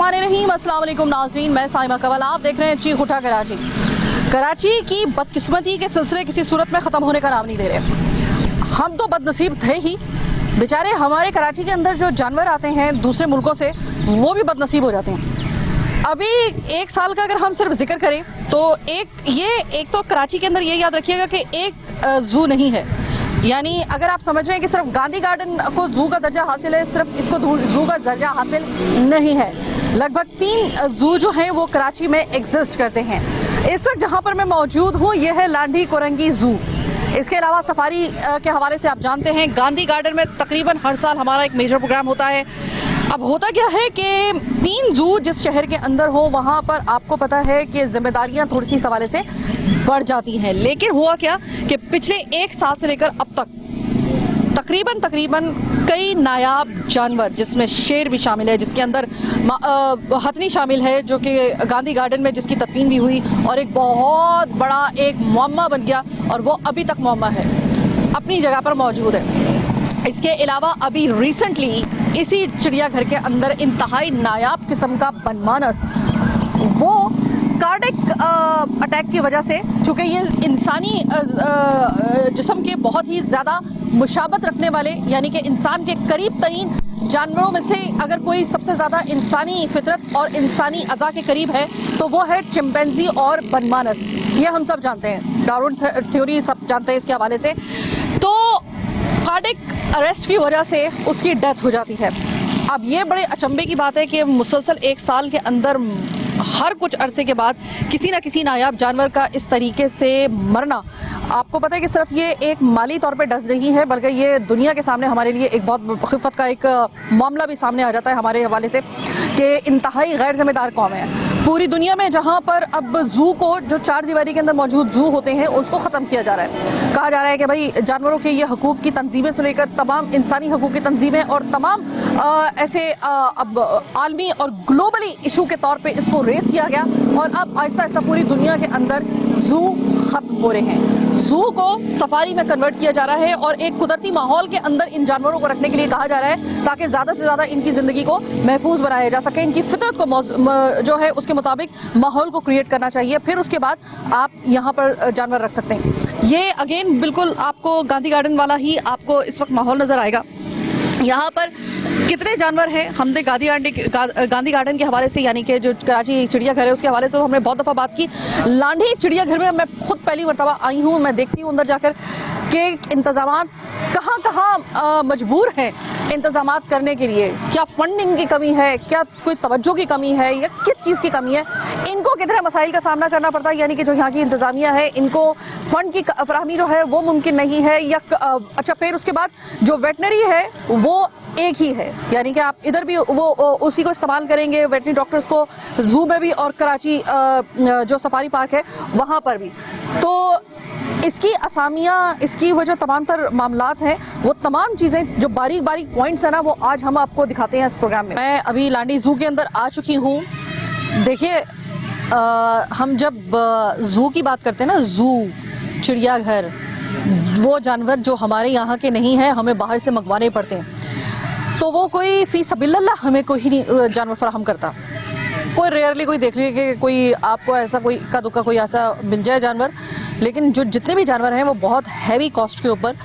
बिस्मिल्लाहिर्रहमानिर्रहीम। अस्सलाम वालेकुम नाज़रीन, मैं साइमा कवल, आप देख रहे हैं चीख उठा कराची। कराची की बदकिस्मती के सिलसिले किसी सूरत में ख़त्म होने का नाम नहीं ले रहे। हम तो बदनसीब थे ही, बेचारे हमारे कराची के अंदर जो जानवर आते हैं दूसरे मुल्कों से, वो भी बदनसीब हो जाते हैं। अभी एक साल का अगर हम सिर्फ जिक्र करें तो एक तो कराची के अंदर ये याद रखिएगा कि एक ज़ू नहीं है। यानी अगर आप समझ रहे हैं कि सिर्फ गांधी गार्डन को ज़ू का दर्जा हासिल है, सिर्फ इसको ज़ू का दर्जा हासिल नहीं है। लगभग 3 ज़ू जो हैं वो कराची में एग्जिस्ट करते हैं। इस वक्त जहां पर मैं मौजूद हूं ये है लांडी कोरंगी ज़ू। इसके अलावा सफारी के हवाले से आप जानते हैं गांधी गार्डन में तकरीबन हर साल हमारा एक मेजर प्रोग्राम होता है। अब होता क्या है कि 3 ज़ू जिस शहर के अंदर हो वहाँ पर आपको पता है कि जिम्मेदारियाँ थोड़ी सी सवाले से बढ़ जाती हैं। लेकिन हुआ क्या कि पिछले 1 साल से लेकर अब तक तकरीबन कई नायाब जानवर, जिसमें शेर भी शामिल है, जिसके अंदर हथनी शामिल है जो कि गांधी गार्डन में जिसकी तदफीन भी हुई और एक बहुत बड़ा एक मुअम्मा बन गया और वो अभी तक मुअम्मा है, अपनी जगह पर मौजूद है। इसके अलावा अभी रिसेंटली इसी चिड़ियाघर के अंदर इंतहाई नायाब किस्म का बनमानस, वो कार्डिक अटैक की वजह से, चूँकि ये इंसानी जिस्म के बहुत ही ज़्यादा मुशाबत रखने वाले, यानी कि इंसान के करीब तरीन जानवरों में से अगर कोई सबसे ज़्यादा इंसानी फितरत और इंसानी अज़ा के करीब है तो वो है चिंपैंजी और बनमानस। ये हम सब जानते हैं, डार्विन थ्योरी सब जानते हैं इसके हवाले से। तो कार्डिक अरेस्ट की वजह से उसकी डेथ हो जाती है। अब ये बड़े अचंभे की बात है कि मुसलसल 1 साल के अंदर हर कुछ अरसे के बाद किसी न किसी नायाब जानवर का इस तरीके से मरना, आपको पता है कि सिर्फ ये एक माली तौर पे डस नहीं है, बल्कि ये दुनिया के सामने हमारे लिए एक बहुत खिफत का एक मामला भी सामने आ जाता है हमारे हवाले से कि इंतहाई गैर जिम्मेदार कौम है पूरी दुनिया में, जहाँ पर अब ज़ू को, जो 4 दीवारी के अंदर मौजूद ज़ू होते हैं, उसको ख़त्म किया जा रहा है। कहा जा रहा है कि भाई जानवरों के ये हकूक़ की तंजीमें से लेकर तमाम इंसानी हकूक़ की तंजीमें और तमाम ऐसे अब आलमी और ग्लोबली इशू के तौर पे इसको रेस किया गया और अब आहिस्ता आहिस्ता पूरी दुनिया के अंदर ज़ू ख़त्म हो रहे हैं। ज़ू को सफारी में कन्वर्ट किया जा रहा है और एक कुदरती माहौल के अंदर इन जानवरों को रखने के लिए कहा जा रहा है ताकि ज़्यादा से ज़्यादा इनकी ज़िंदगी को महफूज बनाया जा सके, इनकी फितरत को जो है उसके मुताबिक माहौल को क्रिएट करना चाहिए, फिर उसके बाद आप यहाँ पर जानवर रख सकते हैं। ये अगेन बिल्कुल आपको गांधी गार्डन वाला ही आपको इस वक्त माहौल नज़र आएगा। यहाँ पर कितने जानवर हैं, हमने गांधी गार्डन के हवाले से, यानी कि जो कराची चिड़ियाघर है उसके हवाले से तो हमने बहुत दफ़ा बात की। लांडी चिड़ियाघर में मैं खुद पहली मरतबा आई हूँ, मैं देखती हूँ अंदर जाकर कि इंतज़ामात कहाँ मजबूर हैं इंतज़ामात करने के लिए। क्या फंडिंग की कमी है, क्या कोई तवज्जो की कमी है, या किस चीज़ की कमी है, इनको कितने मसाइल का सामना करना पड़ता है। यानी कि जो यहाँ की इंतज़ामिया है, इनको फ़ंड की फराहमी जो है वो मुमकिन नहीं है, या अच्छा फिर उसके बाद जो वेटनरी है वो एक ही है, यानी कि आप इधर भी वो उसी को इस्तेमाल करेंगे, वेटनरी डॉक्टर्स को ज़ू में भी और कराची जो सफारी पार्क है वहाँ पर भी। तो इसकी असामियाँ, इसकी वो जो तमाम तर मामलात हैं, वो तमाम चीज़ें जो बारीक बारीक पॉइंट्स हैं ना, वो आज हम आपको दिखाते हैं इस प्रोग्राम में। मैं अभी लांडी ज़ू के अंदर आ चुकी हूँ। देखिए हम जब ज़ू की बात करते हैं ना, ज़ू चिड़ियाघर, वो जानवर जो हमारे यहाँ के नहीं हैं, हमें बाहर से मंगवाने पड़ते हैं, तो वो कोई फ़ी सबिल्लल्लाह हमें कोई नहीं जानवर फराहम करता। कोई रेयरली कोई देख लीजिए कि कोई आपको ऐसा कोई इक्का दुक्का कोई ऐसा मिल जाए जानवर, लेकिन जो जितने भी जानवर हैं वो बहुत हैवी कॉस्ट के ऊपर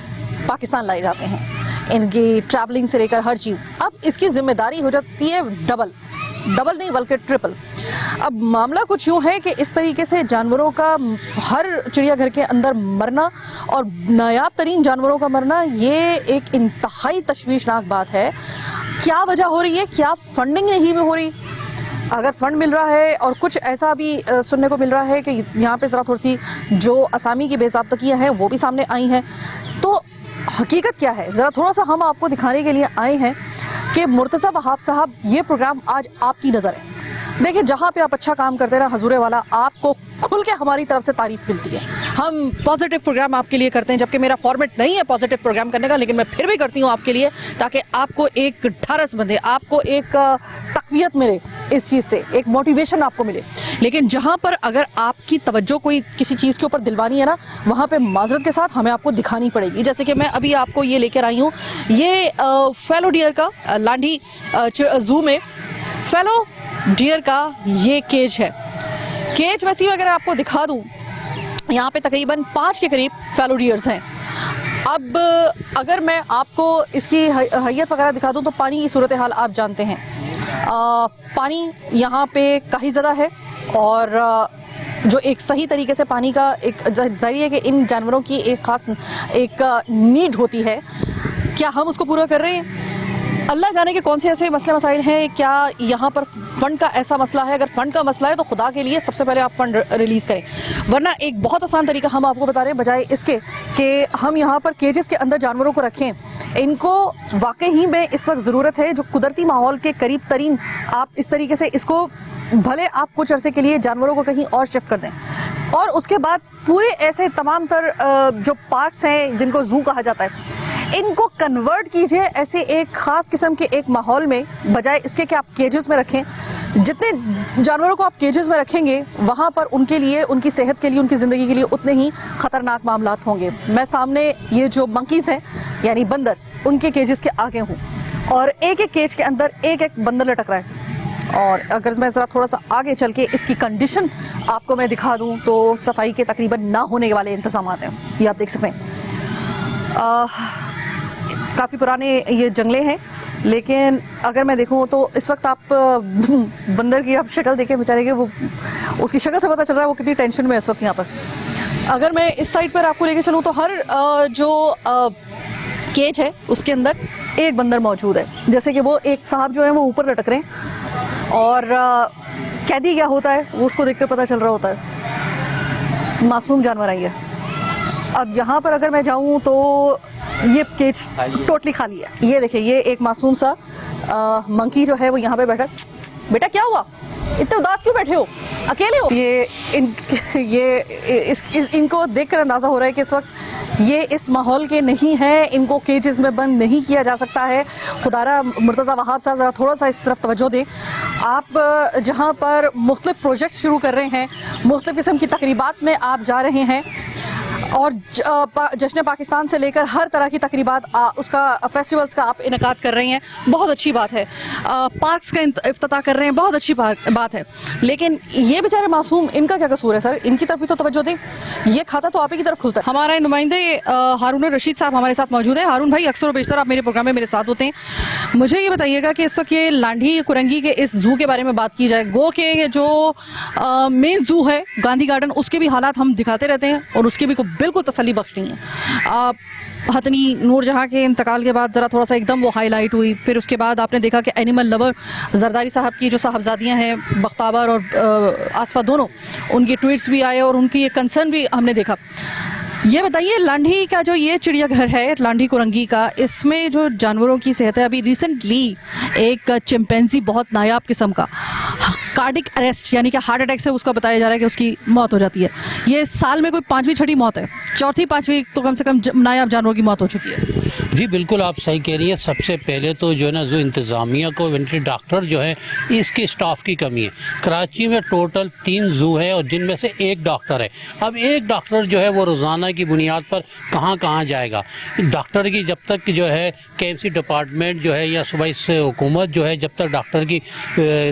पाकिस्तान लाए जाते हैं, इनकी ट्रैवलिंग से लेकर हर चीज़। अब इसकी ज़िम्मेदारी हो जाती है डबल नहीं बल्कि ट्रिपल। अब मामला कुछ यूँ है कि इस तरीके से जानवरों का हर चिड़ियाघर के अंदर मरना और नायाब तरीन जानवरों का मरना, ये एक इंतहाई तशवीशनाक बात है। क्या वजह हो रही है? क्या फंडिंग नहीं हो रही? अगर फ़ंड मिल रहा है, और कुछ ऐसा भी सुनने को मिल रहा है कि यहाँ पे ज़रा थोड़ी सी जो असामी की बेज़ाब्तगियाँ हैं वो भी सामने आई हैं, तो हकीकत क्या है ज़रा थोड़ा सा हम आपको दिखाने के लिए आए हैं कि मुर्तज़ा वहाब साहब, ये प्रोग्राम आज आपकी नज़र है। देखिए, जहाँ पे आप अच्छा काम करते रहे हजूरे वाला, आपको खुल के हमारी तरफ से तारीफ मिलती है। हम पॉजिटिव प्रोग्राम आपके लिए करते हैं, जबकि मेरा फॉर्मेट नहीं है पॉजिटिव प्रोग्राम करने का, लेकिन मैं फिर भी करती हूँ आपके लिए, ताकि आपको एक ढारस बंधे, आपको एक तक़वियत मिले, इस चीज़ से एक मोटिवेशन आपको मिले। लेकिन जहाँ पर अगर आपकी तवज्जो कोई किसी चीज़ के ऊपर दिलवानी है ना, वहाँ पे माजरत के साथ हमें आपको दिखानी पड़ेगी। जैसे कि मैं अभी आपको ये लेकर आई हूँ, ये फेलो डियर का लांडी ज़ू में फेलो डियर का ये केज है। केज वैसे ही अगर आपको दिखा दूं, यहाँ पे तकरीबन 5 के करीब फैलो डियर्स हैं। अब अगर मैं आपको इसकी हैयत वगैरह दिखा दूं तो पानी की सूरत हाल आप जानते हैं। पानी यहाँ पे काफ़ी ज़्यादा है और जो एक सही तरीके से पानी का एक ज़रिए कि इन जानवरों की एक ख़ास एक नीड होती है, क्या हम उसको पूरा कर रहे हैं? अल्लाह जाने के कौन से ऐसे मसले मसाइल हैं, क्या यहाँ पर फ़ंड का ऐसा मसला है? अगर फ़ंड का मसला है तो खुदा के लिए सबसे पहले आप फ़ंड रिलीज़ करें, वरना एक बहुत आसान तरीका हम आपको बता रहे हैं, बजाय इसके कि हम यहाँ पर केजेस के अंदर जानवरों को रखें। इनको वाकई ही में इस वक्त ज़रूरत है जो कुदरती माहौल के करीब तरीन आप इस तरीके से इसको, भले आप कुछ अरसे के लिए जानवरों को कहीं और शिफ्ट कर दें और उसके बाद पूरे ऐसे तमाम तर जो पार्क्स हैं जिनको ज़ू कहा जाता है, इनको कन्वर्ट कीजिए ऐसे एक ख़ास किस्म के एक माहौल में, बजाय इसके कि आप केजेस में रखें। जितने जानवरों को आप केजेस में रखेंगे वहाँ पर उनके लिए, उनकी सेहत के लिए, उनकी ज़िंदगी के लिए उतने ही ख़तरनाक मामलात होंगे। मैं सामने ये जो मंकीज़ हैं यानी बंदर, उनके केजेस के आगे हूँ और एक एक केज के अंदर एक एक बंदर लटक रहा है। और अगर मैं ज़रा थोड़ा सा आगे चल के इसकी कंडीशन आपको मैं दिखा दूँ तो सफाई के तकरीबन ना होने वाले इंतज़ाम हैं, ये आप देख सकते हैं। काफ़ी पुराने ये जंगले हैं, लेकिन अगर मैं देखूँ तो इस वक्त आप बंदर की आप शक्ल देखें बेचारे के, वो उसकी शक्ल से पता चल रहा है वो कितनी टेंशन में है इस वक्त यहाँ पर। अगर मैं इस साइड पर आपको लेके चलूँ तो हर जो केज है उसके अंदर एक बंदर मौजूद है। जैसे कि वो एक साहब जो है वो ऊपर लटक रहे हैं और कैदी क्या होता है वो उसको देखकर पता चल रहा होता है। मासूम जानवर आई है। अब यहाँ पर अगर मैं जाऊँ तो ये केज टोटली खाली है। ये देखिए, ये एक मासूम सा मंकी जो है वो यहाँ पे बैठा। बेटा क्या हुआ, इतने उदास क्यों बैठे हो, अकेले हो? इनको देखकर अंदाज़ा हो रहा है कि इस वक्त ये इस माहौल के नहीं हैं, इनको केजेस में बंद नहीं किया जा सकता है। खुदारा मुर्तज़ा वहाब साहब ज़रा थोड़ा सा इस तरफ तवज्जो दें। आप जहाँ पर मुख्तलिफ प्रोजेक्ट शुरू कर रहे हैं, मुख्तलिफ किस्म की तकरीबात में आप जा रहे हैं और जश्न पाकिस्तान से लेकर हर तरह की तकरीबात उसका फेस्टिवल्स का आप इनकाद कर रहे हैं, बहुत अच्छी बात है। पार्क्स का इफ्तिताह कर रहे हैं, बहुत अच्छी बात है। लेकिन ये बेचारे मासूम, इनका क्या कसूर है सर? इनकी तरफ भी तो तवज्जो दें। ये खाता तो आप ही की तरफ खुलता है। हमारे नुमाइंदे हारून रशीद साहब हमारे साथ मौजूद हैं। हारून भाई, अक्सर बेशतर आप मेरे प्रोग्राम में मेरे साथ होते हैं। मुझे ये बताइएगा कि इस वक्त ये लांढी कुरंगी के इस जू के बारे में बात की जाए। गो के ये जो मेन जू है गांधी गार्डन, उसके भी हालात हम दिखाते रहते हैं और उसके भी बिल्कुल तसल्ली बख्श नहीं है। हतनी नूरजहां के इंतकाल के बाद ज़रा थोड़ा सा एकदम वो हाईलाइट हुई। फिर उसके बाद आपने देखा कि एनिमल लवर जरदारी साहब की जो साहबजादियाँ हैं, बख्तावर और आसफा, दोनों उनके ट्वीट्स भी आए और उनकी एक कंसर्न भी हमने देखा। ये बताइए, लांढी का जो ये चिड़ियाघर है लांढी कुरंगी का, इसमें जो जानवरों की सेहत है, अभी रिसेंटली एक चिंपैंजी बहुत नायाब किस्म का कार्डिक अरेस्ट यानी कि हार्ट अटैक से उसका बताया जा रहा है कि उसकी मौत हो जाती है। ये साल में कोई 5वीं 6वीं मौत है, 4थी 5वीं तो कम से कम नायाब जानवरों की मौत हो चुकी है। जी बिल्कुल, आप सही कह रही हैं। सबसे पहले तो जो है ना, जो इंतज़ामिया को, वेटरनरी डॉक्टर जो है, इसके स्टाफ की कमी है। कराची में टोटल 3 जू है और जिनमें से 1 डॉक्टर है। अब 1 डॉक्टर जो है वो रोज़ाना की बुनियाद पर कहाँ कहाँ जाएगा? डॉक्टर की जब तक जो है KMC डिपार्टमेंट जो है या सूबाई से हुकूमत जो है, जब तक डॉक्टर की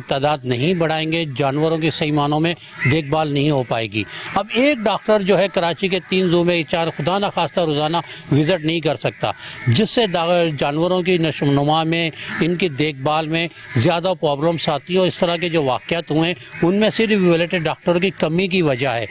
तादाद नहीं बढ़ाएंगे, जानवरों की सही मानों में देखभाल नहीं हो पाएगी। अब 1 डॉक्टर जो है कराची के 3 जू में चार खुदा न खास्ता रोज़ाना विज़िट नहीं कर सकता, जिससे जानवरों की नशोनुमा में, इनकी देखभाल में ज़्यादा प्रॉब्लम्स आती है। और इस तरह के जो वाक़यात हुए उनमें सिर्फ रिलेटेड डॉक्टर की कमी की वजह है।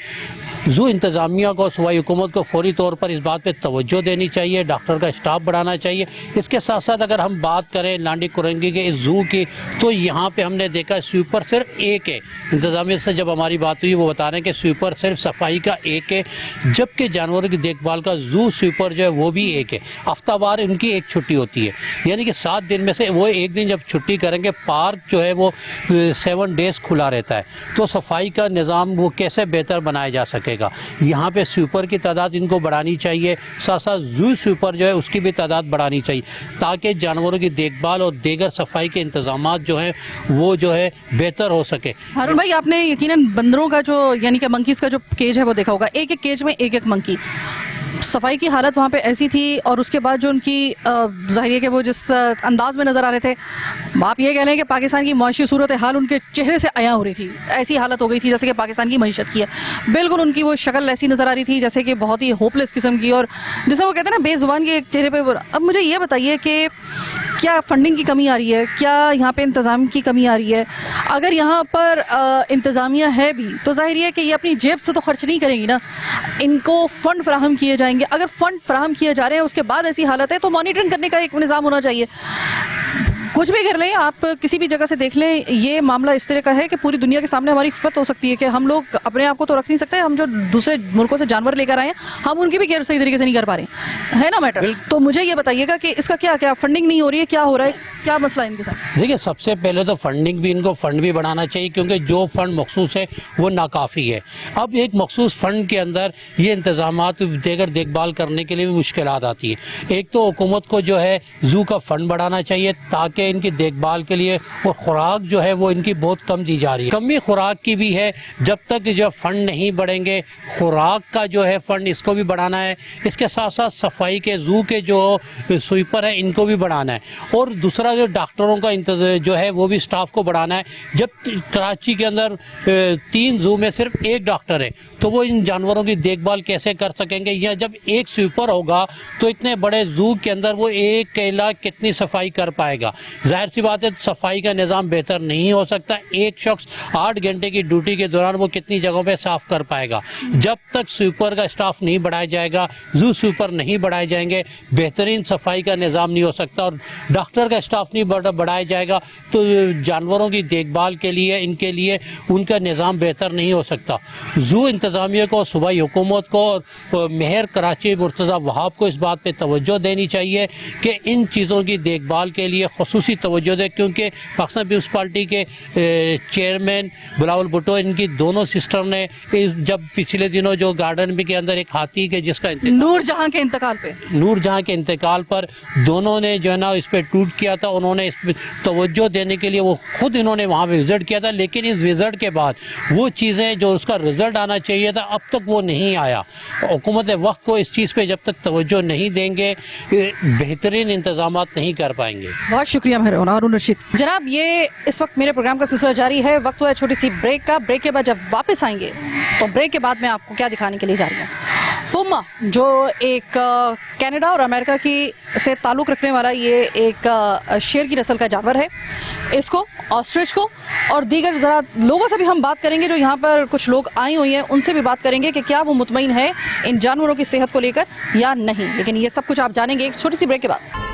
जू इंतज़ामिया को, सूबाई हुकूमत को फौरी तौर पर इस बात पे तवज्जो देनी चाहिए, डॉक्टर का स्टाफ बढ़ाना चाहिए। इसके साथ साथ अगर हम बात करें लांढी कुरंगी के इस जू की, तो यहाँ पे हमने देखा स्वीपर सिर्फ 1 है। इंतज़ामिया से जब हमारी बात हुई वो बता रहे हैं कि स्वीपर सिर्फ सफाई का 1 है, जबकि जानवरों की देखभाल का जू स्वीपर जो है वो भी 1 है। हफ्तावार उनकी 1 छुट्टी होती है, यानी कि 7 दिन में से वो 1 दिन जब छुट्टी करेंगे। पार्क जो है वो 7 डेज़ खुला रहता है, तो सफाई का निज़ाम वो कैसे बेहतर बनाया जा सकेगा? यहाँ पे स्वीपर की तादाद इनको बढ़ानी चाहिए, साथ साथ जू स्वीपर जो है उसकी भी तादाद बढ़ानी चाहिए, ताकि जानवरों की देखभाल और दीगर सफाई के इंतजामात जो हैं वो जो है बेहतर हो सके। हारून भाई, आपने यकीनन बंदरों का जो यानी कि मंकीज़ का जो केज है वो देखा होगा। एक एक केज में एक एक मंकी। सफाई की हालत वहाँ पे ऐसी थी और उसके बाद जो उनकी ज़ाहिर है कि वो जिस अंदाज में नज़र आ रहे थे, आप ये कह लें कि पाकिस्तान की माशी सूरत हाल उनके चेहरे से आया हो रही थी। ऐसी हालत हो गई थी जैसे कि पाकिस्तान की मईशत की है। बिल्कुल उनकी वो शक्ल ऐसी नज़र आ रही थी जैसे कि बहुत ही होपलेस किस्म की, और जैसे वो कहते हैं ना बेजुबान के चेहरे पे। अब मुझे ये बताइए कि क्या फंडिंग की कमी आ रही है, क्या यहाँ पे इंतज़ाम की कमी आ रही है? अगर यहाँ पर इंतज़ामिया है भी तो जाहिर है कि ये अपनी जेब से तो खर्च नहीं करेंगी ना, इनको फ़ंड फराहम किए जाएंगे। अगर फ़ंड फराहम किए जा रहे हैं उसके बाद ऐसी हालत है तो मॉनिटरिंग करने का एक निज़ाम होना चाहिए। कुछ भी कर लें आप, किसी भी जगह से देख लें, ये मामला इस तरह का है कि पूरी दुनिया के सामने हमारी खिफत हो सकती है कि हम लोग अपने आप को तो रख नहीं सकते, हम जो दूसरे मुल्कों से जानवर लेकर आए हैं हम उनकी भी केयर सही तरीके से नहीं कर पा रहे हैं ना मैटर। तो मुझे ये बताइएगा कि इसका क्या क्या फंडिंग नहीं हो रही है, क्या हो रहा है, क्या मसला है इनके साथ? देखिए, सबसे पहले तो फंडिंग भी, इनको फंड भी बढ़ाना चाहिए क्योंकि जो फंड मखसूस है वो नाकाफ़ी है। अब एक मखसूस फंड के अंदर ये इंतजामात देकर देखभाल करने के लिए भी मुश्किलात आती है। एक तो हुकूमत को जो है ज़ू का फंड बढ़ाना चाहिए ताकि इनकी देखभाल के लिए वो खुराक जो है वो इनकी बहुत कम दी जा रही है, कमी खुराक की भी है। जब तक जो फंड नहीं बढ़ेंगे, खुराक का जो है फंड इसको भी बढ़ाना है, इसके साथ साथ सफाई के ज़ू के जो स्वीपर है इनको भी बढ़ाना है, और दूसरा जो डॉक्टरों का जो है वो भी स्टाफ को बढ़ाना है। जब कराची के अंदर 3 ज़ू में सिर्फ 1 डॉक्टर है तो वो इन जानवरों की देखभाल कैसे कर सकेंगे, या जब 1 स्वीपर होगा तो इतने बड़े ज़ू के अंदर वो एक अकेला कितनी सफाई कर पाएगा? जाहिर सी बात है सफाई का निज़ाम बेहतर नहीं हो सकता। एक शख्स 8 घंटे की ड्यूटी के दौरान वो कितनी जगहों पे साफ़ कर पाएगा? जब तक स्वीपर का स्टाफ नहीं बढ़ाया जाएगा, ज़ू स्वीपर नहीं बढ़ाए जाएंगे, बेहतरीन सफाई का निज़ाम नहीं हो सकता, और डॉक्टर का स्टाफ नहीं बढ़ाया जाएगा तो जानवरों की देखभाल के लिए, इनके लिए उनका निज़ाम बेहतर नहीं हो सकता। ज़ू इंतज़ामिया को, सूबाई हुकूमत को और मेयर कराची मुर्तज़ा वहाब को इस बात पर तवज्जो देनी चाहिए कि इन चीज़ों की देखभाल के लिए ख़ुसूसी तवज्जो दे, क्योंकि पाकिस्तान पीपल्स पार्टी के चेयरमैन बिलावल भुट्टो, इनकी दोनों सिस्टर ने जब पिछले दिनों जो गार्डन में के अंदर एक हाथी के जिसका नूरजहां के इंतकाल पर दोनों ने जो है ना इस पर ट्वीट किया था, उन्होंने इस पर तवज्जो देने के लिए वो खुद इन्होंने वहाँ विज़िट किया था, लेकिन इस विज़िट के बाद वो चीज़ें जो उसका रिज़ल्ट आना चाहिए था अब तक वो नहीं आया। हुकूमत वक्त को इस चीज़ पे जब तक तवज्जो नहीं देंगे बेहतरीन इंतजामात नहीं कर पाएंगे। बहुत शुक्रिया मेहरबान हारून रशीद। जनाब, ये इस वक्त मेरे प्रोग्राम का सिलसिला जारी है। वक्त हुआ है छोटी सी ब्रेक का। ब्रेक के बाद जब वापस आएंगे तो ब्रेक के बाद मैं आपको क्या दिखाने के लिए जा रही हूँ। पुमा जो एक कनाडा और अमेरिका की से ताल्लुक़ रखने वाला ये एक शेर की नस्ल का जानवर है, इसको, ऑस्ट्रिच को और दीगर ज़रा लोगों से भी हम बात करेंगे जो यहाँ पर कुछ लोग आई हुई हैं, उनसे भी बात करेंगे कि क्या वो मुतमईन है इन जानवरों की सेहत को लेकर या नहीं। लेकिन ये सब कुछ आप जानेंगे एक छोटी सी ब्रेक के बाद।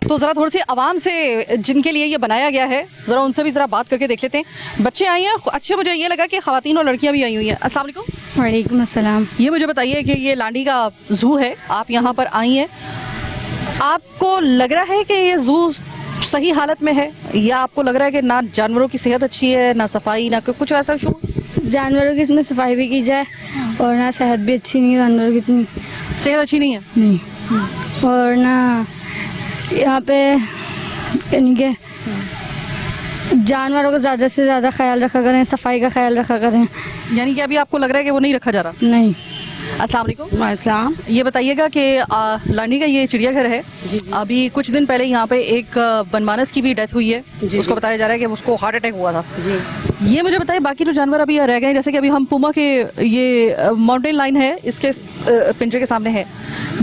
तो ज़रा थोड़ी सी आवाम से जिनके लिए ये बनाया गया है, ज़रा उनसे भी ज़रा बात करके देख लेते हैं। बच्चे आए हैं, अच्छा मुझे ये लगा कि ख़वातीन और लड़कियां भी आई हुई हैं। अस्सलाम वालेकुम। वालेकुम अस्सलाम। ये मुझे बताइए कि ये लांडी का ज़ू है, आप यहाँ पर आई हैं, आपको लग रहा है कि ये ज़ू सही हालत में है या आपको लग रहा है कि ना जानवरों की सेहत अच्छी है, ना सफाई, ना कुछ ऐसा इशू? जानवरों की इसमें सफाई भी की जाए और ना सेहत भी अच्छी नहीं है, जानवरों की इतनी सेहत अच्छी नहीं है नहीं, और ना यहाँ पे यानी कि जानवरों का ज़्यादा से ज़्यादा ख्याल रखा करें, सफाई का ख्याल रखा करें। यानी कि अभी आपको लग रहा है कि वो नहीं रखा जा रहा? नहीं। अस्सलाम वालेकुम। वालेकुम। ये बताइएगा कि लांडी का ये चिड़ियाघर है, अभी कुछ दिन पहले यहाँ पे एक बनमानस की भी डेथ हुई है, उसको बताया जा रहा है कि उसको हार्ट अटैक हुआ था। ये मुझे बताइए बाकी जो जानवर अभी रह गए, जैसे कि अभी हम पुमा के ये माउंटेन लाइन है इसके पिंजरे के सामने है,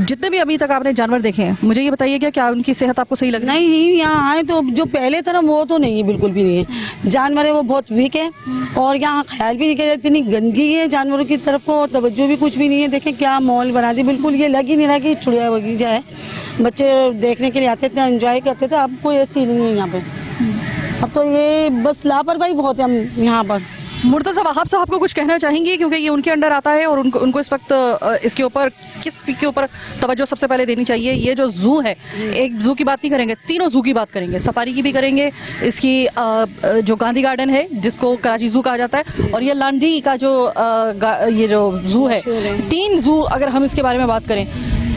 जितने भी अभी तक आपने जानवर देखे हैं मुझे ये बताइए क्या उनकी सेहत आपको सही लग रही है? नहीं, यहाँ आए तो जो पहले तरह वो तो नहीं है, बिल्कुल भी नहीं है। जानवर है वो बहुत वीक है और यहाँ ख्याल भी नहीं किया, इतनी गंदगी है जानवरों की तरफ को, तवज्जो भी कुछ भी नहीं है। देखें क्या माहौल बना दी, बिल्कुल ये लग ही नहीं रहा कि चिड़िया बगीचा है। बच्चे देखने के लिए आते थे, एंजॉय करते थे, अब कोई ऐसी नहीं है यहाँ पे। अब तो ये बस लापरवाही बहुत है हम यहाँ पर। मुर्तज़ा वहाब साहब को कुछ कहना चाहेंगी, क्योंकि ये उनके अंडर आता है और उनको इस वक्त इसके ऊपर के ऊपर तवज्जो सबसे पहले देनी चाहिए। ये जो जू है, एक जू की बात नहीं करेंगे, तीनों जू की बात करेंगे, सफारी की भी करेंगे, इसकी जो गांधी गार्डन है जिसको कराची जू कहा जाता है, और ये लांडी का जो ये जो जू है, 3 जू अगर हम इसके बारे में बात करें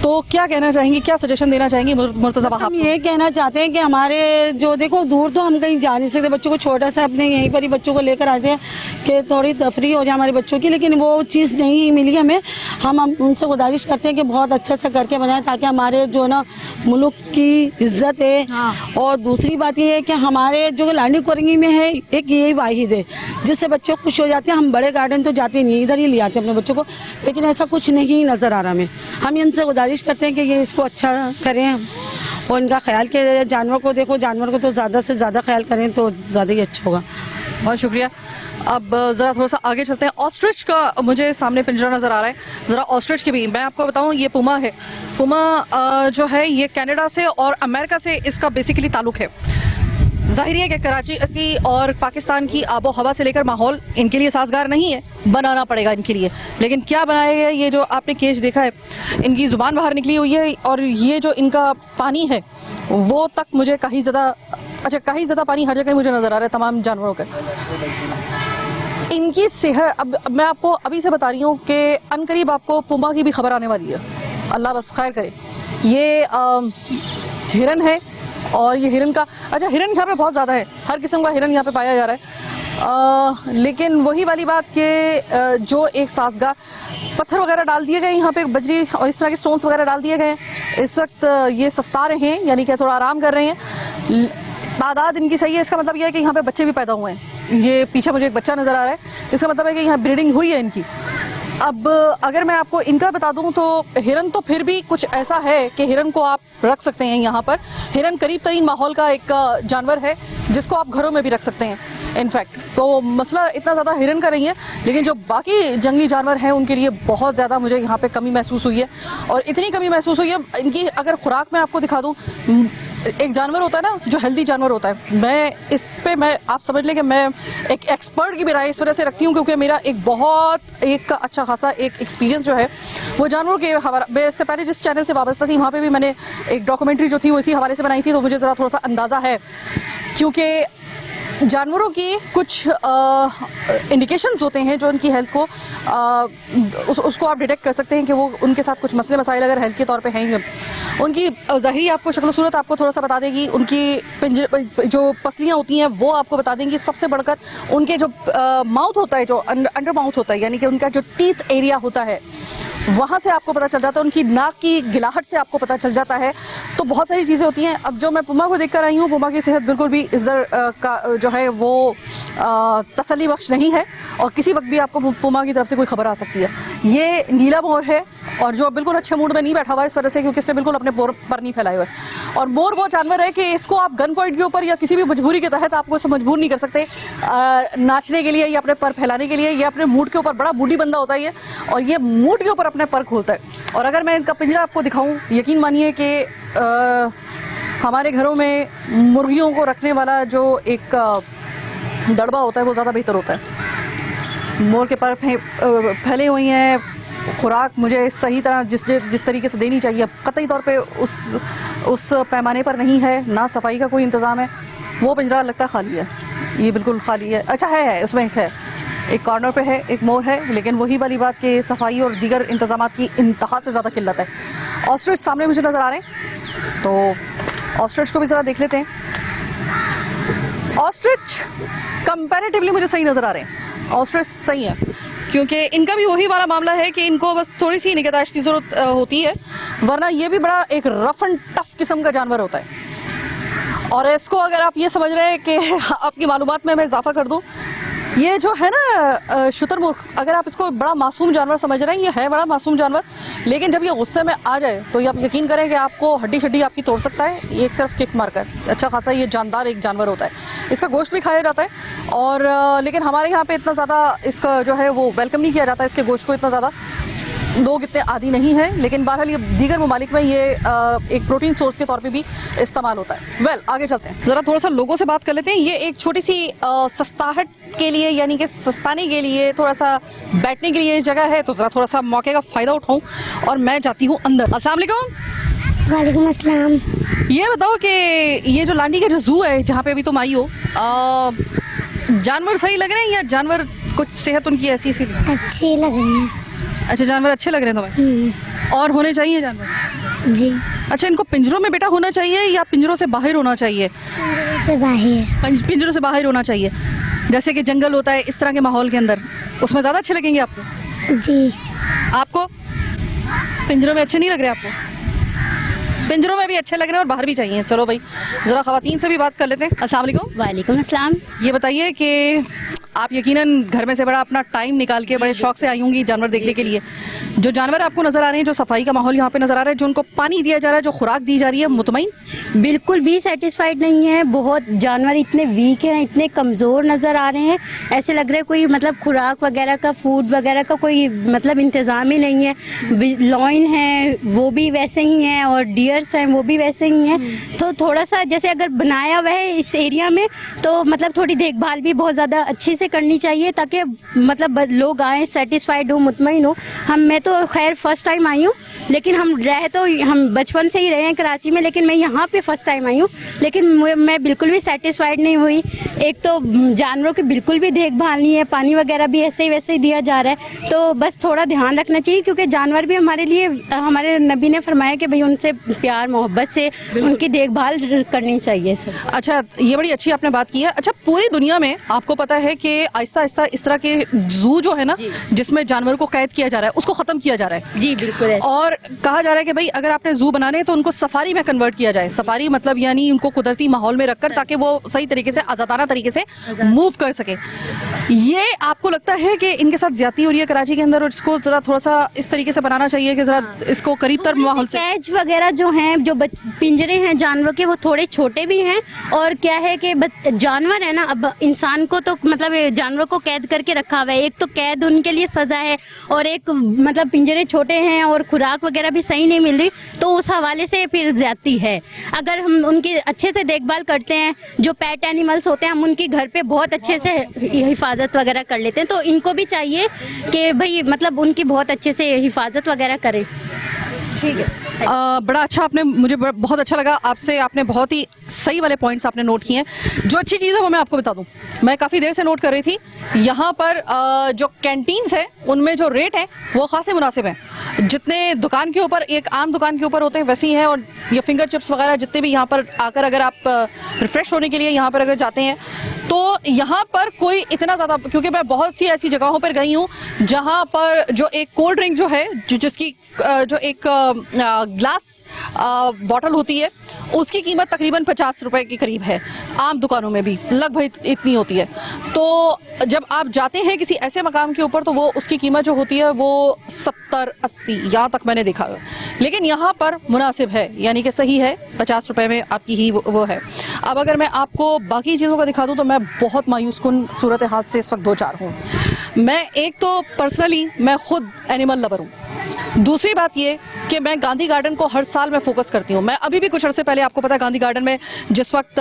तो क्या कहना चाहेंगी, क्या सजेशन देना चाहेंगी मुर्तज़ा वहाब? हम ये कहना चाहते हैं कि हमारे जो देखो दूर तो हम कहीं जा नहीं सकते, बच्चों को छोटा सा अपने यहीं पर ही बच्चों को लेकर आते हैं कि थोड़ी तफरी हो जाए हमारे बच्चों की, लेकिन वो चीज़ नहीं मिली हमें। हम उनसे गुजारिश करते हैं कि बहुत अच्छा सा करके बनाएं ताकि हमारे जो ना मुल्क की इज्जत है। और दूसरी बात ये है कि हमारे जो लांडी कोरंगी में है एक यही वाहिद है जिससे बच्चे खुश हो जाते हैं। हम बड़े गार्डन तो जाते नहीं, इधर ही ले आते हैं अपने बच्चों को, लेकिन ऐसा कुछ नहीं नज़र आ रहा हमें। हम इनसे गुजारिश करते हैं कि ये इसको अच्छा करें और इनका ख्याल के जानवर को देखो, जानवर को तो ज़्यादा से ज़्यादा ख्याल करें तो ज़्यादा ही अच्छा होगा। बहुत शुक्रिया। अब ज़रा थोड़ा सा आगे चलते हैं। ऑस्ट्रिच का मुझे सामने पिंजरा नज़र आ रहा है, ज़रा ऑस्ट्रिच के भी मैं आपको बताऊं, ये पुमा है। पुमा जो है ये कनाडा से और अमेरिका से इसका बेसिकली ताल्लुक़ है। जाहिर है कि कराची की और पाकिस्तान की आबो हवा से लेकर माहौल इनके लिए साजगार नहीं है, बनाना पड़ेगा इनके लिए। लेकिन क्या बनाया गया, ये जो आपने केज देखा है, इनकी ज़ुबान बाहर निकली हुई है और ये जो इनका पानी है वो तक मुझे कहीं ज़्यादा पानी हर जगह मुझे नज़र आ रहा है तमाम जानवरों के। इनकी सेहत, अब मैं आपको अभी से बता रही हूँ कि अनकरीब आपको पुमा की भी खबर आने वाली है, अल्लाह बस खैर करे। ये हिरन है और ये हिरन का, अच्छा हिरन यहाँ पे बहुत ज़्यादा है, हर किस्म का हिरन यहाँ पे पाया जा रहा है। लेकिन वही वाली बात कि जो एक साजगार पत्थर वगैरह डाल दिए गए यहाँ पे, बजरी और इस तरह के स्टोन्स वगैरह डाल दिए गए हैं। इस वक्त ये सस्ता रहे हैं, यानी कि थोड़ा आराम कर रहे हैं। तादाद इनकी सही है, इसका मतलब यह है कि यहाँ पे बच्चे भी पैदा हुए हैं। ये पीछे मुझे एक बच्चा नज़र आ रहा है, इसका मतलब है कि यहाँ ब्रीडिंग हुई है इनकी। अब अगर मैं आपको इनका बता दूं तो हिरन तो फिर भी कुछ ऐसा है कि हिरन को आप रख सकते हैं यहाँ पर। हिरन करीब तरीन माहौल का एक जानवर है जिसको आप घरों में भी रख सकते हैं इनफैक्ट। तो मसला इतना ज़्यादा हिरन का नहीं है, लेकिन जो बाकी जंगली जानवर हैं उनके लिए बहुत ज़्यादा मुझे यहाँ पे कमी महसूस हुई है। और इतनी कमी महसूस हुई है इनकी, अगर खुराक में आपको दिखा दूँ, एक जानवर होता है ना जो हेल्दी जानवर होता है, मैं इस पे मैं आप समझ लें कि मैं एक एक्सपर्ट की भी राय इस वजह से रखती हूँ क्योंकि मेरा एक अच्छा खासा एक एक्सपीरियंस जो है वो जानवरों के हवाला। मैं इससे पहले जिस चैनल से वाबस्ता थी वहाँ पे भी मैंने एक डॉक्यूमेंट्री जो थी वो इसी हवाले से बनाई थी, तो मुझे थोड़ा सा अंदाज़ा है। क्योंकि जानवरों की कुछ इंडिकेशंस होते हैं जो उनकी हेल्थ को उसको आप डिटेक्ट कर सकते हैं कि वो उनके साथ कुछ मसले मसाइल अगर हेल्थ के तौर पे हैं। उनकी ज़ाहिरी आपको शक्ल सूरत आपको थोड़ा सा बता देगी, उनकी जो पसलियाँ होती हैं वो आपको बता देंगी। सबसे बढ़कर उनके जो माउथ होता है, जो अंडर माउथ होता है, यानी कि उनका जो टीथ एरिया होता है, वहाँ से आपको पता चल जाता है। उनकी नाक की गिलाहट से आपको पता चल जाता है। तो बहुत सारी चीज़ें होती हैं। अब जो मैं पुमा को देखकर आई हूँ, पुमा की सेहत बिल्कुल भी इधर का जो है वो तसल्ली बख्श नहीं है और किसी वक्त भी आपको पुमा की तरफ से कोई खबर आ सकती है। ये नीला मोर है और जो बिल्कुल अच्छे मूड में नहीं बैठा हुआ है इस वजह से क्योंकि इसने बिल्कुल अपने पर नहीं फैलाए हुए। और मोर वो जानवर है कि इसको आप गन पॉइंट के ऊपर या किसी भी मजबूरी के तहत आपको इसको मजबूर नहीं कर सकते नाचने के लिए या अपने पर फैलाने के लिए। ये अपने मूड के ऊपर बड़ा बूढ़ी बंदा होता है ये, और ये मूड के ऊपर अपने पर खोलता है। और अगर मैं इनका पिंजरा आपको दिखाऊं, यकीन मानिए कि हमारे घरों में मुर्गियों को रखने वाला जो एक दड़बा होता है वो ज़्यादा बेहतर होता है। मोर के पर फैले हुए हैं, खुराक मुझे सही तरह जिस तरीके से देनी चाहिए कतई तौर पे उस पैमाने पर नहीं है, ना सफाई का कोई इंतज़ाम है। वो पिंजरा लगता है खाली है, ये बिल्कुल खाली है। अच्छा है उसमें एक कॉर्नर पे है, एक मोर है, लेकिन वही वाली बात कि सफाई और दीगर इंतजामात की इंतहा से ज़्यादा किल्लत है। ऑस्ट्रिच सामने मुझे नज़र आ रहे हैं, तो ऑस्ट्रिच को भी ज़रा देख लेते हैं। ऑस्ट्रिच कंपैरेटिवली मुझे सही नज़र आ रहे हैं। ऑस्ट्रिच सही है क्योंकि इनका भी वही वाला मामला है कि इनको बस थोड़ी सी निगहदाश्त की ज़रूरत होती है, वरना ये भी बड़ा एक रफ एंड टफ किस्म का जानवर होता है। और इसको अगर आप ये समझ रहे हैं कि आपकी मालूमात में मैं इजाफा कर दूँ, ये जो है ना शुतुरमुर्ग, अगर आप इसको बड़ा मासूम जानवर समझ रहे हैं, ये है बड़ा मासूम जानवर, लेकिन जब ये गुस्से में आ जाए तो ये आप यकीन करें कि आपको हड्डी शड्डी आपकी तोड़ सकता है एक सिर्फ किक मारकर। अच्छा खासा ये जानदार एक जानवर होता है, इसका गोश्त भी खाया जाता है और लेकिन हमारे यहाँ पे इतना ज़्यादा इसका जो है वो वेलकम नहीं किया जाता, इसके गोश्त को इतना ज़्यादा। लोग इतने आदी नहीं हैं, लेकिन बहरहाल ये दीगर ममालिक में ये एक प्रोटीन सोर्स के तौर पे भी इस्तेमाल होता है। वेल, आगे चलते हैं, ज़रा थोड़ा सा लोगों से बात कर लेते हैं। ये एक छोटी सी सस्ताहट के लिए, यानी कि सस्ताने के लिए, थोड़ा सा बैठने के लिए जगह है, तो ज़रा थोड़ा सा मौके का फ़ायदा उठाऊँ और मैं जाती हूँ अंदर। अस्सलाम वालेकुम। वालेकुम अस्सलाम। ये बताओ कि ये जो लांडी का जो जू है जहाँ पे अभी तुम आई हो, जानवर सही लग रहे हैं या जानवर कुछ सेहत उनकी ऐसी सी? अच्छी लग रही है। अच्छा, जानवर अच्छे लग रहे हैं तुम्हें? और होने चाहिए जानवर? जी। अच्छा, इनको पिंजरों में बेटा होना चाहिए या पिंजरों से बाहर होना चाहिए? से बाहर। पिंजरों से बाहर होना चाहिए, जैसे कि जंगल होता है इस तरह के माहौल के अंदर, उसमें ज़्यादा अच्छे लगेंगे आपको? जी। आपको पिंजरों में अच्छे नहीं लग रहे? आपको पिंजरों में भी अच्छे लग रहे हैं और बाहर भी चाहिए। चलो भाई, ज़रा ख़वातीन से भी बात कर लेते हैं। अस्सलाम वालेकुम। वालेकुम अस्सलाम। ये बताइए कि आप यकीनन घर में से बड़ा अपना टाइम निकाल के बड़े शौक से आई होंगी जानवर देखने के लिए। जो जानवर आपको नज़र आ रहे हैं, जो सफाई का माहौल यहाँ पे नज़र आ रहा है, जो उनको पानी दिया जा रहा है, जो खुराक दी जा रही है, मुतमईन? बिल्कुल भी सेटिस्फाइड नहीं है। बहुत जानवर इतने वीक हैं, इतने कमज़ोर नज़र आ रहे हैं, ऐसे लग रहा है कोई मतलब खुराक वगैरह का, फूड वगैरह का कोई मतलब इंतज़ाम ही नहीं है। लॉइन है वो भी वैसे ही हैं और डियर्स हैं वो भी वैसे ही हैं। तो थोड़ा सा जैसे अगर बनाया हुआ है इस एरिया में तो मतलब थोड़ी देखभाल भी बहुत ज़्यादा अच्छे से करनी चाहिए, ताकि मतलब लोग आएँ सेटिस्फाइड हो, मुतमईन हो। मैं तो खैर फर्स्ट टाइम आई हूँ, लेकिन हम बचपन से ही रहे हैं कराची में, लेकिन मैं यहाँ पे फर्स्ट टाइम आई हूँ, लेकिन मैं बिल्कुल भी सेटिस्फाइड नहीं हुई। एक तो जानवरों की बिल्कुल भी देखभाल नहीं है, पानी वगैरह भी ऐसे ही वैसे ही दिया जा रहा है। तो बस थोड़ा ध्यान रखना चाहिए, क्योंकि जानवर भी हमारे लिए, हमारे नबी ने फरमाया कि भाई उनसे प्यार मोहब्बत से उनकी देखभाल करनी चाहिए सर। अच्छा, ये बड़ी अच्छी आपने बात की है। अच्छा, पूरी दुनिया में आपको पता है कि आहिस्ता आहिस्ता इस तरह के जू जो है ना, जिसमें जानवर को कैद किया जा रहा है, उसको ख़त्म किया जा रहा है। जी बिल्कुल है। और कहा जा रहा है कि भाई अगर आपने जू बनाने हैं तो उनको सफारी में कन्वर्ट किया जाए। सफारी मतलब यानी उनको कुदरती माहौल में रखकर, ताकि वो सही तरीके से, आज़ादाना तरीके से मूव कर सके। ये आपको लगता है कि इनके साथ ज्यादती हो रही है कराची के अंदर, और इसको जरा थोड़ा सा इस तरीके से बनाना चाहिए कि जरा इसको करीब तर माहौल से? कैज वगैरह जो हैं, जो पिंजरे हैं जानवरों के, वो थोड़े छोटे भी हैं। और क्या है कि जानवर है ना, अब इंसान को तो मतलब जानवरों को कैद करके रखा हुआ है। एक तो कैद उनके लिए सजा है, और एक मतलब पिंजरे छोटे हैं और खुराक वगैरह भी सही नहीं मिल रही, तो उस हवाले से फिर ज्यादती है। अगर हम उनकी अच्छे से देखभाल करते हैं, जो पेट एनिमल्स होते हैं, हम उनकी घर पे बहुत अच्छे से हिफाजत वगैरह कर लेते हैं, तो इनको भी चाहिए कि भाई मतलब उनकी बहुत अच्छे से हिफाजत वगैरह करें। ठीक है। बड़ा अच्छा, आपने मुझे बहुत अच्छा लगा आपसे, आपने बहुत ही सही वाले पॉइंट्स आपने नोट किए हैं। जो अच्छी चीज़ है वो मैं आपको बता दूं, मैं काफ़ी देर से नोट कर रही थी, यहाँ पर जो कैंटीन्स है उनमें जो रेट है वो खासे मुनासिब हैं। जितने दुकान के ऊपर, एक आम दुकान के ऊपर होते हैं वैसे ही हैं। और ये फिंगर चिप्स वगैरह जितने भी यहाँ पर आकर, अगर आप रिफ़्रेश होने के लिए यहाँ पर अगर जाते हैं, तो यहाँ पर कोई इतना ज़्यादा, क्योंकि मैं बहुत सी ऐसी जगहों पर गई हूँ जहाँ पर जो एक कोल्ड ड्रिंक जो है, जिसकी जो एक ग्लास बॉटल होती है, उसकी कीमत तकरीबन 50 रुपए के करीब है। आम दुकानों में भी लगभग इतनी होती है। तो जब आप जाते हैं किसी ऐसे मकाम के ऊपर, तो वो उसकी कीमत जो होती है वो 70-80 यहाँ तक मैंने देखा है। लेकिन यहाँ पर मुनासिब है, यानी कि सही है, 50 रुपए में आपकी ही वो है। अब अगर मैं आपको बाकी चीज़ों का दिखा दूँ तो मैं बहुत मायूस कुन सूरत हाल से इस वक्त दो चार हूँ। मैं एक तो पर्सनली मैं खुद एनिमल लवर हूँ। दूसरी बात ये कि मैं गांधी गार्डन को हर साल मैं फोकस करती हूँ। मैं अभी भी कुछ अर्से पहले, आपको पता है, गांधी गार्डन में जिस वक्त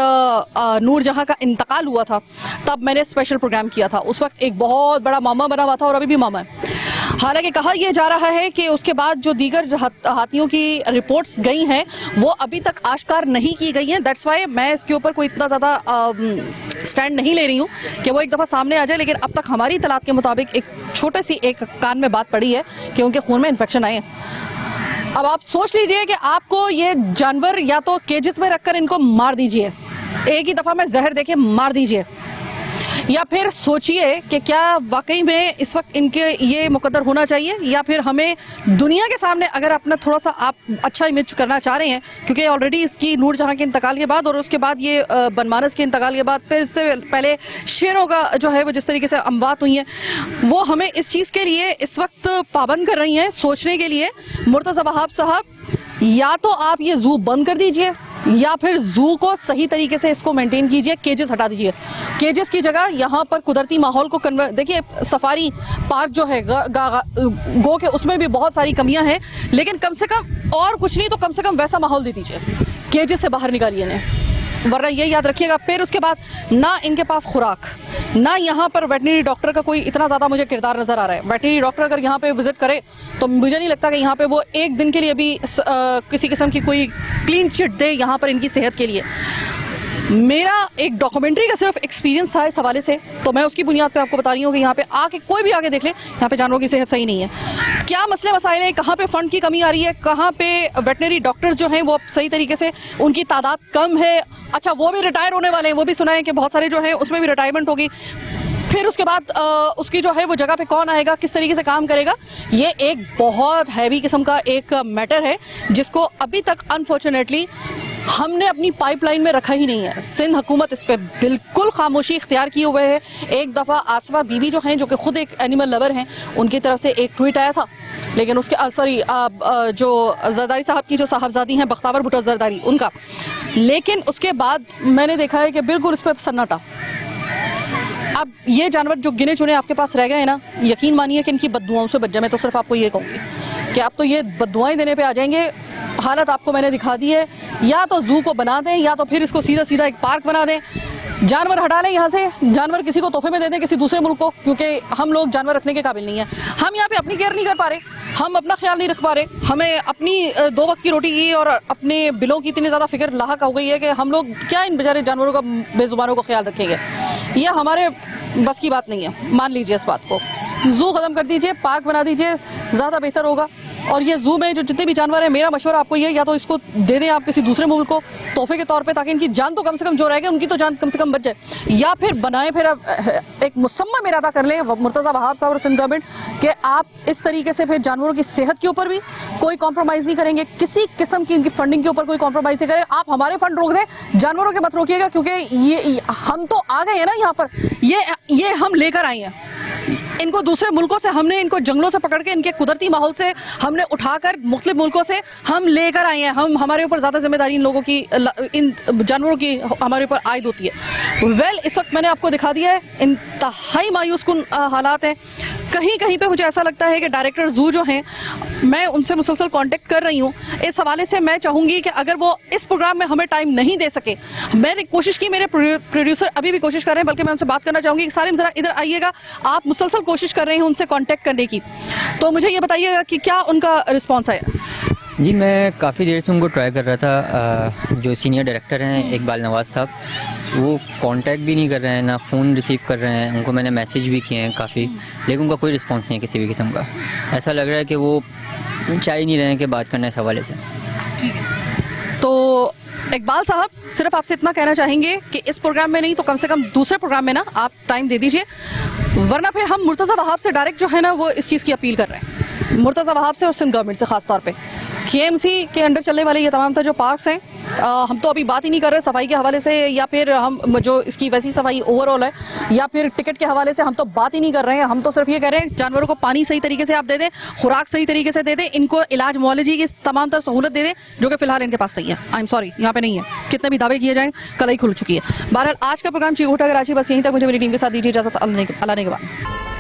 नूर जहाँ का इंतकाल हुआ था, तब मैंने स्पेशल प्रोग्राम किया था। उस वक्त एक बहुत बड़ा मामा बना हुआ था, और अभी भी मामा है। हालांकि कहा यह जा रहा है कि उसके बाद जो दीगर हाथियों की रिपोर्ट्स गई हैं वो अभी तक आश्कार नहीं की गई हैं। दैट्स वाई मैं इसके ऊपर कोई इतना ज़्यादा स्टैंड नहीं ले रही हूँ कि वो एक दफ़ा सामने आ जाए। लेकिन अब तक हमारी इतलात के मुताबिक एक छोटे सी एक कान में बात पड़ी है कि उनके खून में इन्फेक्शन आए। अब आप सोच लीजिए कि आपको ये जानवर या तो केजेस में रखकर इनको मार दीजिए, एक ही दफ़ा में जहर देके मार दीजिए, या फिर सोचिए कि क्या वाकई में इस वक्त इनके ये मुकद्दर होना चाहिए, या फिर हमें दुनिया के सामने अगर अपना थोड़ा सा आप अच्छा इमेज करना चाह रहे हैं, क्योंकि ऑलरेडी इसकी नूर जहाँ के इंतकाल के बाद और उसके बाद ये बनमानस के इंतकाल के बाद, फिर इससे पहले शेरों का जो है वो जिस तरीके से अमवात हुई हैं, वो हमें इस चीज़ के लिए इस वक्त पाबंद कर रही हैं सोचने के लिए। मुर्तज़ा वहाब साहब, या तो आप ये जू बंद कर दीजिए, या फिर जू को सही तरीके से इसको मेंटेन कीजिए, केजेस हटा दीजिए। केजेस की जगह यहाँ पर कुदरती माहौल को देखिए, सफारी पार्क जो है गो के, उसमें भी बहुत सारी कमियां हैं, लेकिन कम से कम और कुछ नहीं तो कम से कम वैसा माहौल दे दीजिए, केजेस से बाहर निकालिए इन्हें। वरना ये याद रखिएगा, फिर उसके बाद ना इनके पास खुराक, ना यहाँ पर वेटनरी डॉक्टर का कोई इतना ज़्यादा मुझे किरदार नज़र आ रहा है। वेटनरी डॉक्टर अगर यहाँ पे विजिट करे तो मुझे नहीं लगता कि यहाँ पे वो एक दिन के लिए भी किसी किस्म की कोई क्लीन चिट दे यहाँ पर इनकी सेहत के लिए। मेरा एक डॉक्यूमेंट्री का सिर्फ एक्सपीरियंस था इस हवाले से, तो मैं उसकी बुनियाद पे आपको बता रही हूँ कि यहाँ पे आके कोई भी आके देख ले, यहाँ पे जानवरों की सेहत सही नहीं है। क्या मसले मसाइल हैं, कहाँ पे फंड की कमी आ रही है, कहाँ पे वेटनरी डॉक्टर्स जो हैं वो सही तरीके से, उनकी तादाद कम है। अच्छा, वो भी रिटायर होने वाले हैं, वो भी सुना है कि बहुत सारे जो हैं उसमें भी रिटायरमेंट होगी। फिर उसके बाद उसकी जो है वो जगह पे कौन आएगा, किस तरीके से काम करेगा, ये एक बहुत हैवी किस्म का एक मैटर है जिसको अभी तक अनफॉर्चुनेटली हमने अपनी पाइपलाइन में रखा ही नहीं है। सिंध हुकूमत इस पे बिल्कुल खामोशी इख्तियार किए हुए है। एक दफ़ा आसफा बीवी जो हैं, जो कि खुद एक एनिमल लवर हैं, उनकी तरफ से एक ट्वीट आया था, लेकिन उसके जो जरदारी साहब की जो साहबजादी हैं बख्तावर भुट्टो जरदारी, उनका, लेकिन उसके बाद मैंने देखा है कि बिल्कुल इस पर सन्नाटा। अब ये जानवर जो गिने चुने आपके पास रह गए हैं ना, यकीन मानिए कि इनकी बददुआओं से बच जाए। मैं तो सिर्फ आपको ये कहूँगी कि आप तो ये बददुआएं देने पे आ जाएंगे। हालत आपको मैंने दिखा दी है, या तो जू को बना दें या तो फिर इसको सीधा सीधा एक पार्क बना दें। जानवर हटा लें यहाँ से, जानवर किसी को तोहफे में दे दें, किसी दूसरे मुल्क को, क्योंकि हम लोग जानवर रखने के काबिल नहीं हैं। हम यहाँ पे अपनी केयर नहीं कर पा रहे, हम अपना ख्याल नहीं रख पा रहे, हमें अपनी 2 वक्त की रोटी की और अपने बिलों की इतनी ज़्यादा फिक्र लाहक हो गई है कि हम लोग क्या इन बेचारे जानवरों का, बेजुबानों का ख्याल रखेंगे। ये हमारे बस की बात नहीं है, मान लीजिए इस बात को। जू ख़त्म कर दीजिए, पार्क बना दीजिए, ज़्यादा बेहतर होगा। और ये जू में जो जितने भी जानवर हैं, मेरा मशवरा आपको ये, या तो इसको दे दें आप किसी दूसरे मुल्क को तोहफे के तौर पे, ताकि इनकी जान तो कम से कम जो रह गए उनकी तो जान कम से कम बच जाए, या फिर बनाएं फिर आप एक मुसम्मा इरादा कर लें मुर्तज़ा वहाब साहब और सिंध गवर्नमेंट कि आप इस तरीके से फिर जानवरों की सेहत के ऊपर भी कोई कॉम्प्रोमाइज़ नहीं करेंगे, किसी किस्म की इनकी फंडिंग के ऊपर कोई कॉम्प्रोमाइज़ नहीं करें। आप हमारे फंड रोक दें, जानवरों के मत रोकिएगा, क्योंकि ये हम तो आ गए हैं ना यहाँ पर, ये हम लेकर आए हैं। इनको दूसरे मुल्कों से हमने, इनको जंगलों से पकड़ के, इनके कुदरती माहौल से हमने उठाकर मुख्तलिफ मुल्कों से हम लेकर आए हैं। हमारे ऊपर ज़्यादा जिम्मेदारी इन लोगों की, इन जानवरों की हमारे ऊपर आयद होती है। इस वक्त मैंने आपको दिखा दिया है, इंतहाई मायूस कुन हालात हैं। कहीं कहीं पे मुझे ऐसा लगता है कि डायरेक्टर जू जो हैं, मैं उनसे मुसलसल कांटेक्ट कर रही हूँ इस हवाले से। मैं चाहूँगी कि अगर वो इस प्रोग्राम में हमें टाइम नहीं दे सके, मैंने कोशिश की, मेरे प्रोड्यूसर अभी भी कोशिश कर रहे हैं, बल्कि मैं उनसे बात करना चाहूँगी कि सालिम ज़रा इधर आइएगा, आप मुसलसल कोशिश कर रहे हैं उनसे कांटेक्ट करने की, तो मुझे ये बताइएगा कि क्या उनका रिस्पॉन्स आया। जी, मैं काफ़ी देर से उनको ट्राई कर रहा था। जो सीनियर डायरेक्टर हैं इकबाल नवाज़ साहब, वो कांटेक्ट भी नहीं कर रहे हैं, ना फ़ोन रिसीव कर रहे हैं। उनको मैंने मैसेज भी किए हैं काफ़ी, लेकिन उनका कोई रिस्पांस नहीं है किसी भी किस्म का। ऐसा लग रहा है कि वो चाह ही नहीं रहे हैं कि बात करना इस हवाले से। तो इकबाल साहब, सिर्फ आपसे इतना कहना चाहेंगे कि इस प्रोग्राम में नहीं तो कम से कम दूसरे प्रोग्राम में ना आप टाइम दे दीजिए, वरना फिर हम मुर्तज़ा वहाब से डायरेक्ट जो है ना वो इस चीज़ की अपील कर रहे हैं, मुर्तज़ा वहाब से और सिंध गवर्नमेंट से ख़ास तौर पे। KMC के अंडर चलने वाले ये तमाम जो पार्क्स हैं, हम तो अभी बात ही नहीं कर रहे सफाई के हवाले से, या फिर हम जो इसकी वैसी सफाई ओवरऑल है, या फिर टिकट के हवाले से हम तो बात ही नहीं कर रहे हैं। हम तो सिर्फ ये कह रहे हैं जानवरों को पानी सही तरीके से आप दे दें, खुराक सही तरीके से दे दें, इनको इलाज मुआलजी की तमाम तर सहूलत दे दें, जो कि फ़िलहाल इनके पास नहीं है। आई एम सॉरी, यहाँ पे नहीं है, कितने भी दावे किए जाएँ, कल ही खुल चुकी है। बहरहाल आज का प्रोग्राम चीख उठा कराची बस यहीं तक। मुझे मेरी टीम के साथ दीजिए इजाज़त। अल्लाह ने के बाद।